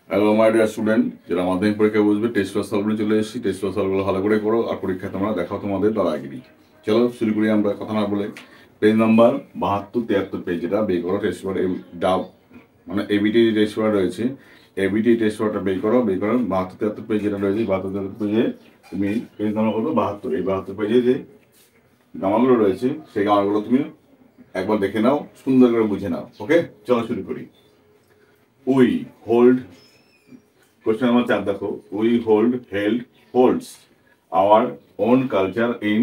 Hello my dear student, যারা মাধ্যমিক পরীক্ষা বুঝবে টেস্ট পেপার সলভ চলে এসেছি। টেস্ট পেপার সলভগুলো ভালো করে করো আর পরীক্ষা তোমরা দেখাও তোমাদের দাদাগিরি। চলো শুরু করি আমরা কথা না বলে। পেজ নাম্বার 72-73 পেজ, যেটা বের করো টেস্ট পেপার ডাব মানে এবিটি টেস্ট পেপার রয়েছে। এবিটি টেস্ট পেপারটা বের করো 72-73 পেজ যেটা রয়েছে। 72-73 পেজে তুমি পেজ নাম্বার করো 72। এই 72 পেজে যে গামাগুলো রয়েছে সেই গামাগুলো তুমি একবার দেখে নাও, সুন্দর করে বুঝে নাও। ওকে, চলো শুরু করি। উই হোল্ড Question number 4 দেখো, we holds our own culture in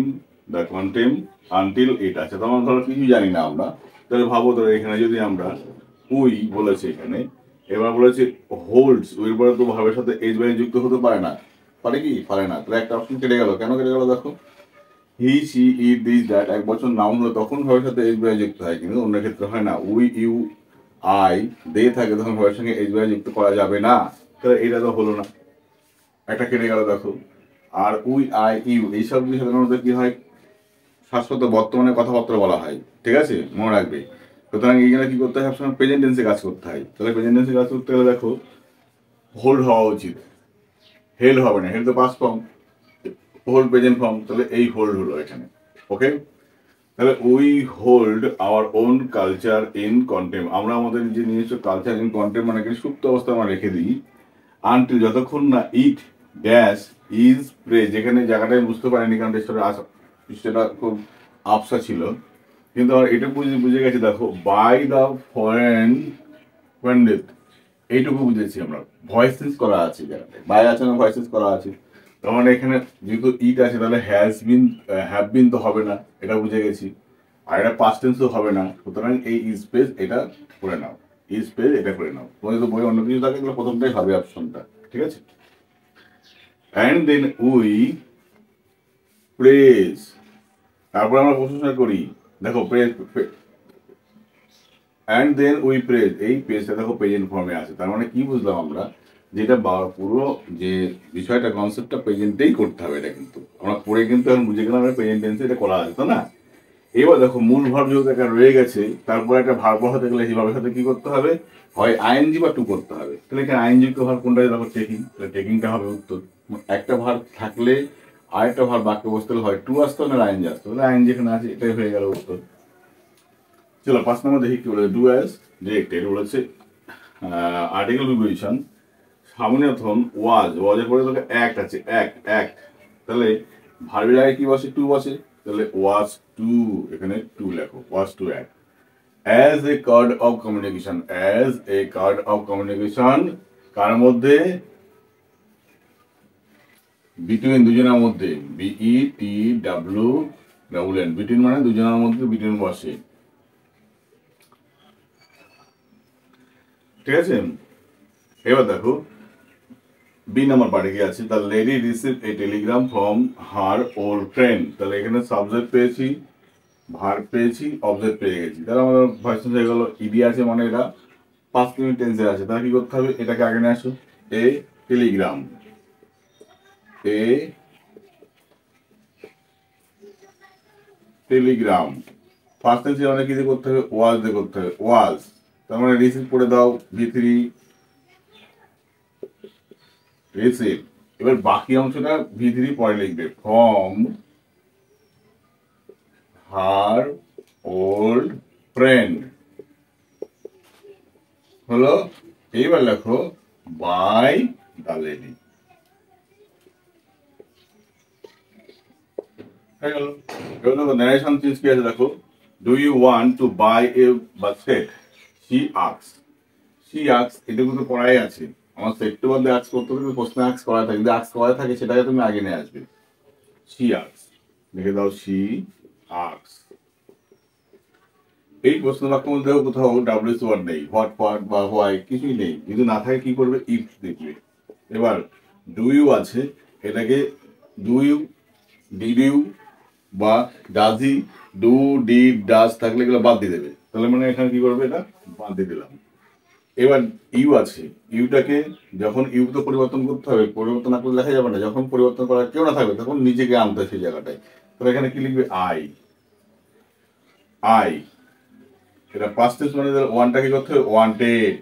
the contempt until it আছে। তখন ধরো কিছু জানি না আমরা, তাহলে ভাবো ধরো এখানে যদি আমরা উই বলেছি এখানে, এবার বলেছে হোল্ডস, উইর পরে তো ভাবের সাথে এইচ বাই যুক্ত হতে পারে না। পারে কি? পারে না। তাহলে একটা অপশন কেটে গেল। কেন কেটে গেল দেখো, he she it this that এক বছর নাউন হলো তখন ভাবের সাথে এইচ বাই যুক্ত হয়, কিন্তু অন্য ক্ষেত্রে হয় না। উই ইউ আই দে থাকে তখন ভাবের সঙ্গে এইচ বাই যুক্ত করা যাবে না। তাহলে এটা তো হলো না, একটা কেটে গেল দেখো। আর উই আই ইউ এইসব জিনিস সাধারণত কি হয়, শাশ্বত বর্তমানে কথাবার্তা বলা হয়। ঠিক আছে, মনে রাখবে। সুতরাং এইখানে কি করতে হয়, সবসময় প্রেজেন্ট টেন্সে কাজ করতে হয়। তাহলে প্রেজেন্ট টেন্সে কাজ করতে গেলে দেখো হোল্ড হওয়া উচিত, হেল্ড হবে না। হেল্ড তো past form, hold present form. তাহলে এই হোল্ড হলো এখানে। ওকে, তাহলে we hold our own culture in contempt, আমরা আমাদের যে নিজস্ব কালচার ইন কন্টেম মানে কি সুপ্ত অবস্থা আমরা রেখে দিই। আনটিল যতক্ষণ না ইট ড্যাশ ইজ প্রে, যেখানে জায়গাটায় বুঝতে পারিনি কারণ পৃষ্ঠাটা খুব আফসা ছিল, কিন্তু আমার এটা বুঝে গেছি দেখো, বাই দ্য ফরেন পণ্ডিত, এইটুকু বুঝেছি আমরা। ভয়েস চেঞ্জ করা আছে জায়গাটায়, বাই আছে না ভয়েস চেঞ্জ করা আছে। তার মানে এখানে যেহেতু ইট আছে তাহলে হ্যাজ বিন হ্যাভ বিন তো হবে না, এটা বুঝে গেছি। আর এটা পাস্ট টেন্সও হবে না। সুতরাং এই স্পেস এটা করে নাও, স্পেস এটা করে নাও। তোমাদের তো বই অন্য কিছু থাকে, এগুলো প্রথমটাই হবে অপশনটা। ঠিক আছে, অ্যান্ড দেন উই প্রেজ, তারপর আমরা প্রশংসা করি। দেখো praise, and then we praise, এই প্রেজটা দেখো প্রেজেন্ট ফর্মে আছে। তার মানে কি বুঝলাম আমরা, যেটা পুরো যে বিষয়টা কনসেপ্টটা প্রেজেন্টেই করতে হবে। এটা কিন্তু আমরা পড়ে কিন্তু এখন বুঝে গেলাম প্রেজেন্ট টেন্সে এটা করা আছে, তো না? এবার দেখো মূল ভার্ব যেহেতু একটা রয়ে গেছে, তারপর একটা ভার্ব বসাতে গেলে সেই ভার্বের সাথে কি করতে হবে, হয় আইএনজি বা টু করতে হবে। তাহলে এখানে আইএনজি যুক্ত ভার্ব কোনটা, দেখো টেকিং, তাহলে টেকিংটা হবে উত্তর। একটা ভার্ব থাকলে আরেকটা ভার্ব বাক্যে বসতে হলে হয় টু আসতে হবে না আইএনজি আসতে হবে। আইএনজি এখানে আছে, এটাই হয়ে গেল উত্তর। চলো 5 নম্বর দেখি কি বলে, ডু অ্যাজ ডিরেক্ট। এটা বলেছে আর্টিকেল প্রিপোজিশন, সামনে প্রথম ওয়াজের পরে তোকে অ্যাক্ট আছে, অ্যাক্ট। তাহলে ভার্বের আগে কি বসে, টু বসে। তাহলে ওয়াজ টু, এখানে টু লেখো, was to act. As a card of communication, as a card of communication কার মধ্যে, বিটুইন দুজনের মধ্যে, B T W double N, between মানে দুজনের মধ্যে বিটুইন বসে। ঠিক আছে, এবার দেখো বি নাম্বার পার্টে কি আছে, the lady receive a Telegram from her old friend. তাহলে এখানে সাবজেক্ট পেয়েছি, ভার্ব পেয়েছি, অবজেক্ট পেয়ে গেছি। তাহলে আমাদের ভয়েস চেঞ্জ হয়ে গেল। ইডি আছে মানে এটা পাস্ট টেন্সে আছে। তাহলে কি করতে হবে, এটাকে আগে নিয়ে আসো, এ টেলিগ্রাম, এ টেলিগ্রাম। ফার্স্ট টেন্সে মানে কি দিয়ে করতে হবে, ওয়াজ দিয়ে করতে হবে, ওয়াজ। তার মানে রিসিভ করে দাও, ভি3 রিসিভ। এবার বাকি অংশটা ভি3 পরে লিখবে, ফ্রম হার ওল্ড ফ্রেন্ড হলো। এইবার লেখো বাই দ্য লেডি। হয়ে গেল। এবার দেখো ন্যারেশন চেঞ্জ কি আছে দেখো, do you want to buy a basket, she asks. She asks এটা কিন্তু পড়াই আছে। আমার সেটটা বাদে আক্স করতে হবে, প্রশ্ন আক্স করা থাকে, যদি আক্স করা থাকে সেটাকে তুমি আগে নিয়ে আসবে। শি আক্স লিখে দাও, শি আক্স। এই প্রশ্ন বাক্যের মধ্যেও কোথাও ডাব্লিউএস ওয়ার্ড নেই, হোয়াট বা হোয়াই কিছুই নেই। যদি না থাকে কি করবে, ইফ দেখবে। এবার ডু ইউ আছে, এটাকে ডু ইউ, ডিড ইউ বা ডাজি, ডু ডিড ডাজ থাকলে এগুলো বাদ দিয়ে দেবে। তাহলে মানে এখানে কি করবে, এটা বাদ দিয়ে দিলাম। এবার ইউ আছে, ইউটাকে যখন ইউ তো পরিবর্তন করতে হবে, পরিবর্তন না করলে লেখা যাবে না। যখন পরিবর্তন করার কেউ না থাকবে তখন নিজেকে আনতে সেই জায়গাটায়। তাহলে এখানে কি লিখবে, আই। আই এটা পাস্ট টেন্স মানে ওয়ানটাকে করতে হবে, ওয়ান্টেড।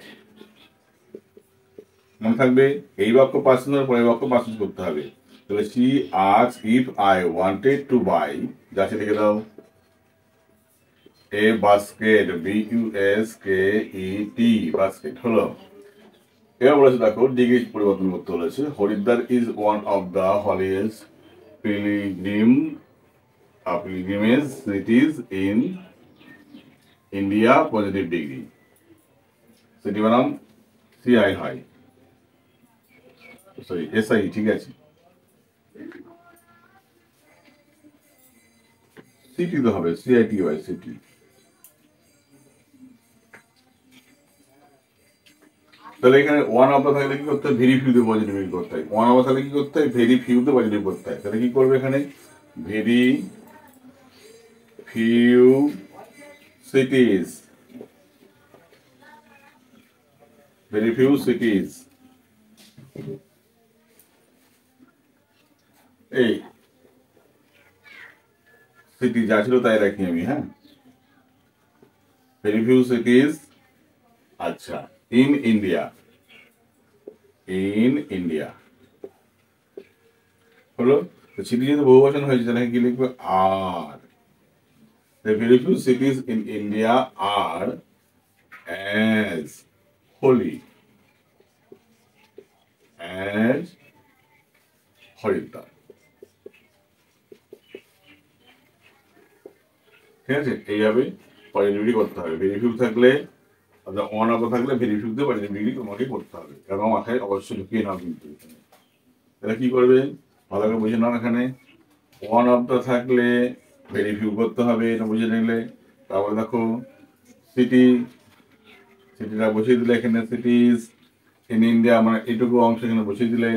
মনে থাকবে এই বাক্য পাস পরের বাক্য পাস করতে হবে। তাহলে she asked if I wanted to buy, যা সে লিখে দাও a basket, BUSKET, basket হলো। এবার বলেছে দেখো ডিগ্রি পরিবর্তন করতে বলেছে। Haridwar is one of the holiest pilgrimage cities in India, positive degree. City বানাম CI হয়, সরি SI, ঠিক আছে। সিটি তো হবে, CIT হয় সিটি। তাহলে এখানে ওয়ান অফ থাকলে কি করতে হয়, ভেরি ফিউ দিয়ে পজিটিভ ডিগ্রি করতে হয়। ওয়ান অফ থাকলে কি করতে হয়, ভেরি ফিউ দিয়ে পজিটিভ করতে হয়। তাহলে কি করবে এখানে, ভেরি ফিউ সিটিজ, ভেরি ফিউ সিটিজ, এই সিটি যা ছিল তাই রাখি আমি, হ্যাঁ, ভেরি ফিউ সিটিজ, আচ্ছা, ইন ইন্ডিয়া, ইন ইন্ডিয়া হলো। সিটি যদি বহুবচন হয়েছে তাহলে কি লিখবে, আর। The very few cities in India are as holy as Haridwar, ঠিক আছে। এইভাবে পজিটিভ করতে হবে। ভেরি ফিউ থাকলে ওয়ান অফ থাকলে ভেরি ফিউ দিয়ে পজিটিভ ডিগ্রি তোমাকে করতে হবে, এবং মাথায় অবশ্যই ঢুকিয়ে নাও কিন্তু। তাহলে কি করবে ভালো করে বুঝে নাও। এখানে ওয়ান অফ থাকলে ভেরি ফিউ করতে হবে, এটা বুঝে নিলে। তারপরে দেখো সিটি, সিটিটা বসিয়ে দিলে এখানে, সিটিজ ইন ইন্ডিয়া, মানে এইটুকু অংশ এখানে বসিয়ে দিলে।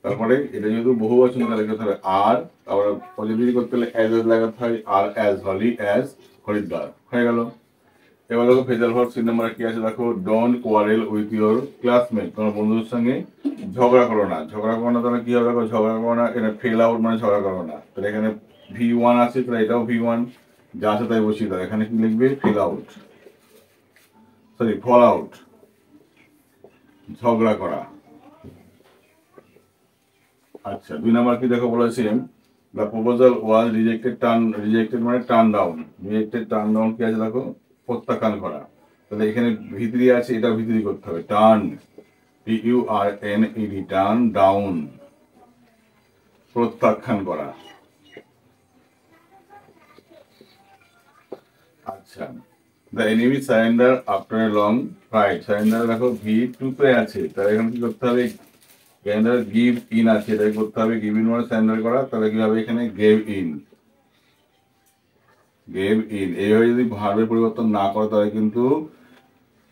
তারপরে এটা যেহেতু বহু বচন তাহলে করতে হবে আর, তারপরে পজিটিভ করতে হলে অ্যাজ লাগাতে হয়, আর অ্যাজ হলি অ্যাজ হরিদ্বার, হয়ে গেল। এবার দেখো ফেজাল ভার্ব 3 নম্বরে কি আছে দেখো, don't quarrel with your classmate, তোমার বন্ধুদের সঙ্গে ঝগড়া করো না। ঝগড়া করো না তাহলে কি হবে দেখো, ঝগড়া করো না, এটা ফেল আউট মানে ঝগড়া করো না। তাহলে এখানে V1 আছে, তাহলে এটাও V1, যা আছে তাই বসিয়ে দাও। এখানে কি লিখবে, fell out, sorry fall out, ঝগড়া করা। আচ্ছা 2 নাম্বার কি দেখো বলেছে, the proposal was rejected, rejected মানে turn down, rejected turn down কি আছে দেখো, প্রত্যাখ্যান করা। তাহলে এখানে ভিতরি আছে, এটা ভিতরি করতে হবে, টার্ন, TURNED, টার্ন ডাউন, প্রত্যাখ্যান করা। আচ্ছা, the enemy surrender after a long fight, surrender দেখো V2 তে আছে, তাহলে এখানে কি করতে হবে, সারেন্ডার গিভ ইন আছে, এটাই করতে হবে, গিভ ইন মানে সারেন্ডার করা। তাহলে কি হবে এখানে, গেভ ইন, গেভ ইন। এইভাবে যদি ভার্বের পরিবর্তন না করো তাহলে কিন্তু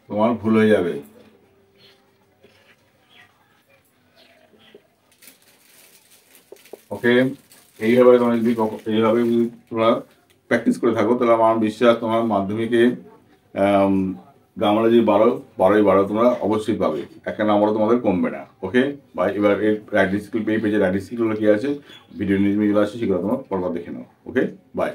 তোমার ভুল হয়ে যাবে। ওকে, এইভাবে তোমরা যদি এইভাবে যদি তোমরা প্র্যাকটিস করে থাকো তাহলে আমার বিশ্বাস তোমার মাধ্যমিকে আমরা যে 12 তোমরা অবশ্যই পাবে, একটা নাম্বারও তোমাদের কমবে না। Okay bye. এবার এর প্র্যাকটিস পেজে প্র্যাকটিস কি আছে, ভিডিও নিয়ে চলে আসছে, সেগুলো তোমার পরপর দেখে নাও। Okay bye.